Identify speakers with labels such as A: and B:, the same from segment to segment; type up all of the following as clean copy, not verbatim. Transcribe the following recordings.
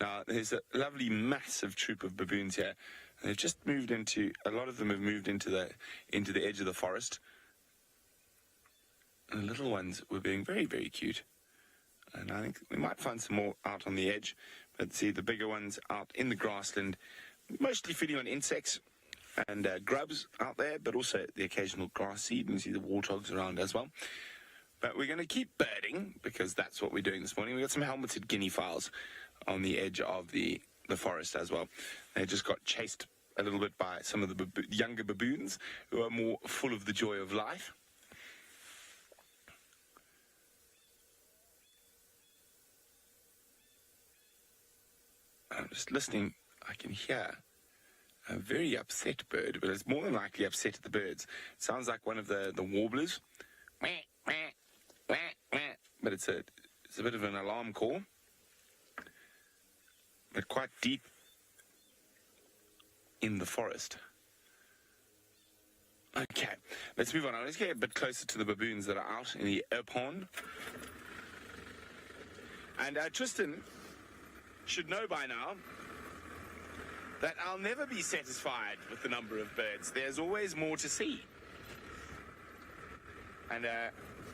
A: Now, there's a lovely massive troop of baboons here. They've just moved into, a lot of them have moved into the edge of the forest. And the little ones were being very, very cute. And I think we might find some more out on the edge. But see, the bigger ones out in the grassland, mostly feeding on insects and grubs out there, but also the occasional grass seed. And you see the warthogs around as well. But we're going to keep birding, because that's what we're doing this morning. We've got some helmeted guinea fowls on the edge of the forest as well. They just got chased a little bit by some of the younger baboons who are more full of the joy of life. I'm just listening. I can hear a very upset bird, but it's more than likely upset at the birds. It sounds like one of the warblers. But it's a bit of an alarm call. But quite deep in the forest. Okay, let's move on. Let's get a bit closer to the baboons that are out in the pond. And Tristan should know by now that I'll never be satisfied with the number of birds. There's always more to see. And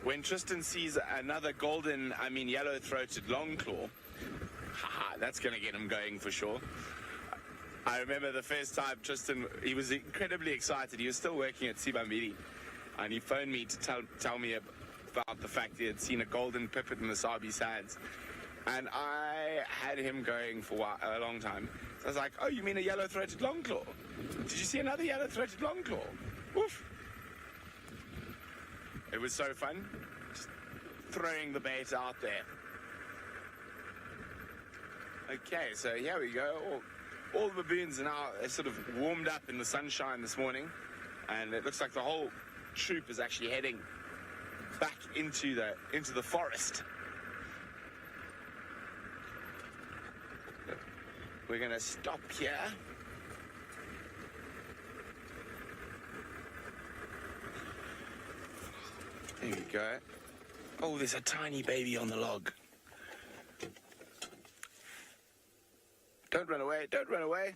A: when Tristan sees another yellow-throated longclaw, that's going to get him going for sure. I remember the first time Tristan, he was incredibly excited. He was still working at gsibdkdnxn, and he phoned me to tell me about the fact he had seen a golden pipit in the Sabi Sands. And I had him going for a long time. So I was like, oh, you mean a yellow-throated longclaw? Did you see another yellow-throated longclaw? Woof. It was so fun, just throwing the bait out there. Okay, so here we go. All the baboons are now sort of warmed up in the sunshine this morning, and it looks like the whole troop is actually heading back into the forest. We're going to stop here. There we go. Oh, there's a tiny baby on the log. Don't run away, don't run away.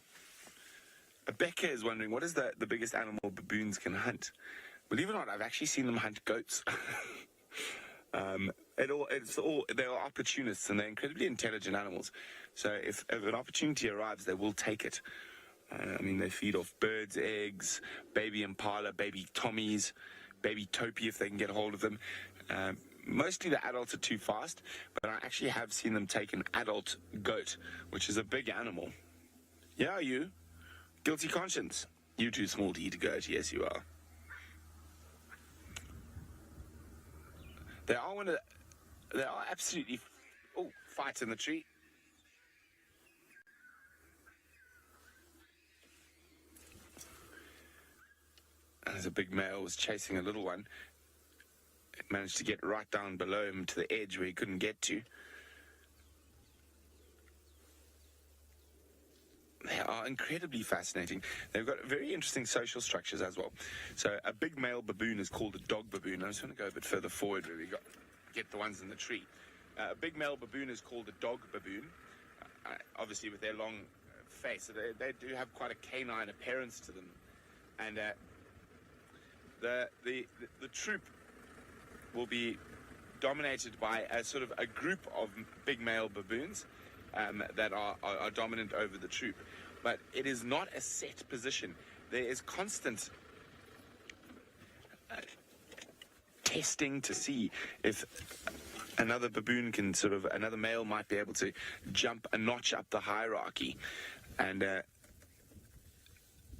A: Becca is wondering, what is the biggest animal baboons can hunt? Believe it or not, I've actually seen them hunt goats. They are opportunists, and they're incredibly intelligent animals. So if an opportunity arrives, they will take it. They feed off birds' eggs, baby impala, baby tommies, baby topi if they can get a hold of them. Mostly the adults are too fast, but I actually have seen them take an adult goat, which is a big animal. Yeah, you? Guilty conscience. You're too small to eat a goat. Yes, you are. They are absolutely... Oh, fight in the tree. There's a big male was chasing a little one. It managed to get right down below him to the edge where he couldn't get to. They are incredibly fascinating. They've got very interesting social structures as well. So a big male baboon is called a dog baboon. I just want to go a bit further forward where we get the ones in the tree. A big male baboon is called a dog baboon, obviously with their long face. So they do have quite a canine appearance to them. And the troop will be dominated by a group of big male baboons that are dominant over the troop. But it is not a set position. There is constant testing to see if another baboon can another male might be able to jump a notch up the hierarchy. And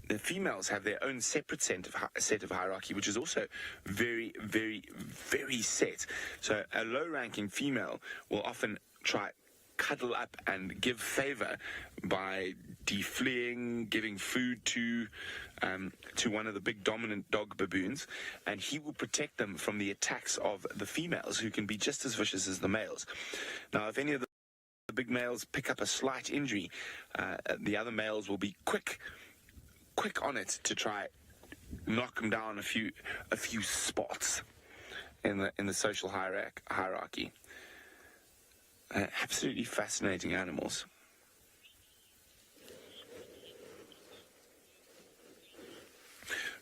A: the females have their own separate set of hierarchy, which is also very, very, very set. So a low-ranking female will often try cuddle up and give favor by defleeing, giving food to one of the big dominant dog baboons, and he will protect them from the attacks of the females, who can be just as vicious as the males. Now, if any of the big males pick up a slight injury, the other males will be quick on it to try knock them down a few spots in the social hierarchy. Absolutely fascinating animals.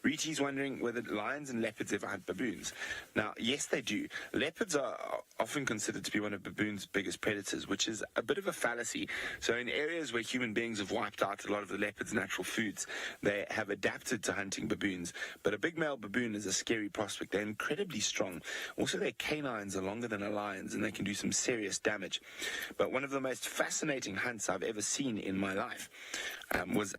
A: Riti's wondering whether lions and leopards ever hunt baboons. Now, yes, they do. Leopards are often considered to be one of baboons' biggest predators, which is a bit of a fallacy. So in areas where human beings have wiped out a lot of the leopard's natural foods, they have adapted to hunting baboons. But a big male baboon is a scary prospect. They're incredibly strong. Also, their canines are longer than a lion's, and they can do some serious damage. But one of the most fascinating hunts I've ever seen in my life was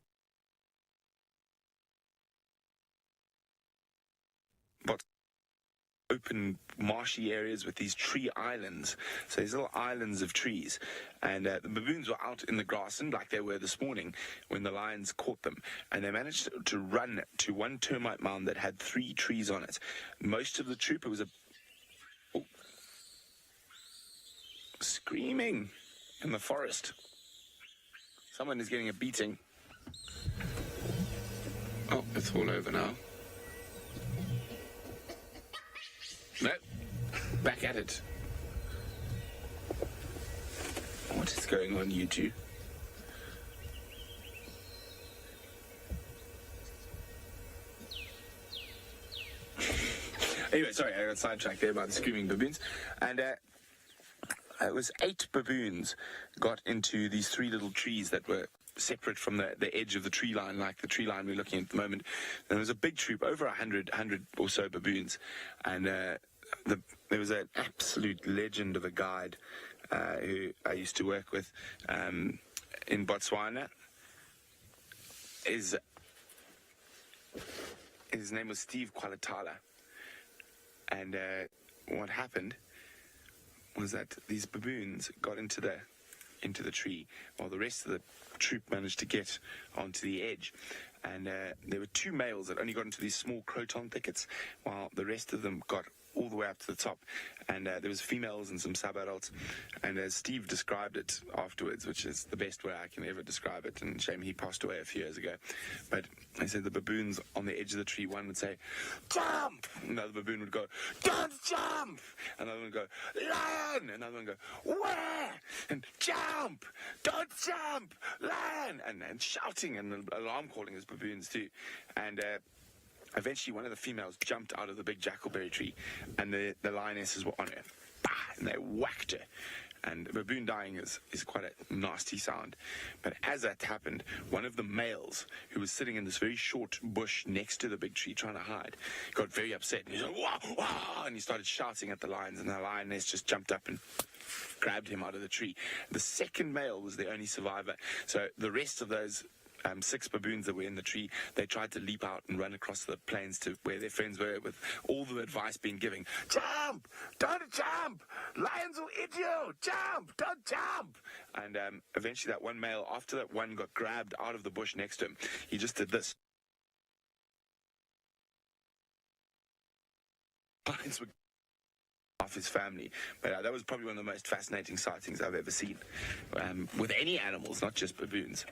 A: open marshy areas with these tree islands. So these little islands of trees. And the baboons were out in the grassland like they were this morning when the lions caught them. And they managed to run to one termite mound that had 3 trees on it. Most of the troop, it was screaming in the forest. Someone is getting a beating. Oh, it's all over now. No, back at it. What is going on, you two? Anyway, sorry, I got sidetracked there by the screaming baboons. And it was 8 baboons got into these 3 little trees that were separate from the edge of the tree line, like the tree line we're looking at the moment. And there was a big troop, over 100 or so baboons. And there was an absolute legend of a guide who I used to work with in Botswana. His name was Steve Kwalatala. And what happened was that these baboons got into the tree, while the rest of the troop managed to get onto the edge. And there were 2 males that only got into these small croton thickets, while the rest of them got all the way up to the top. And there was females and some sub-adults. And as Steve described it afterwards, which is the best way I can ever describe it, and shame he passed away a few years ago, but he said the baboons on the edge of the tree, one would say, "Jump!" Another baboon would go, "Don't jump!" Another one would go, "Lion!" Another one would go, "Where?" And "Jump! Don't jump! Lion!" And shouting and alarm calling as baboons too. And eventually, one of the females jumped out of the big jackalberry tree, and the lionesses were on her. Bah! And they whacked her. And baboon dying is quite a nasty sound. But as that happened, one of the males, who was sitting in this very short bush next to the big tree trying to hide, got very upset. And he said, "Wah, wah!" And he started shouting at the lions, and the lioness just jumped up and grabbed him out of the tree. The second male was the only survivor. So the rest of those 6 baboons that were in the tree, they tried to leap out and run across the plains to where their friends were, with all the advice being given. "Jump! Don't jump! Lions will eat you! Jump! Don't jump!" And eventually that one male, after that one got grabbed out of the bush next to him, he just did this. Lions were off his family. But that was probably one of the most fascinating sightings I've ever seen with any animals, not just baboons.